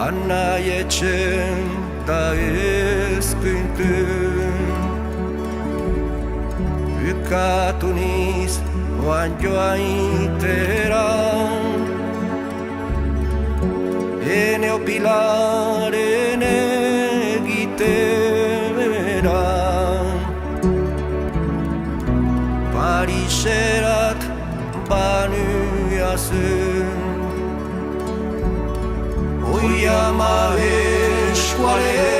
Anaietzen ta ez küntyn. Bukatu niz oan joan itera. Ene opilaren egitera. Pariserat banua zen. Oiama eskuare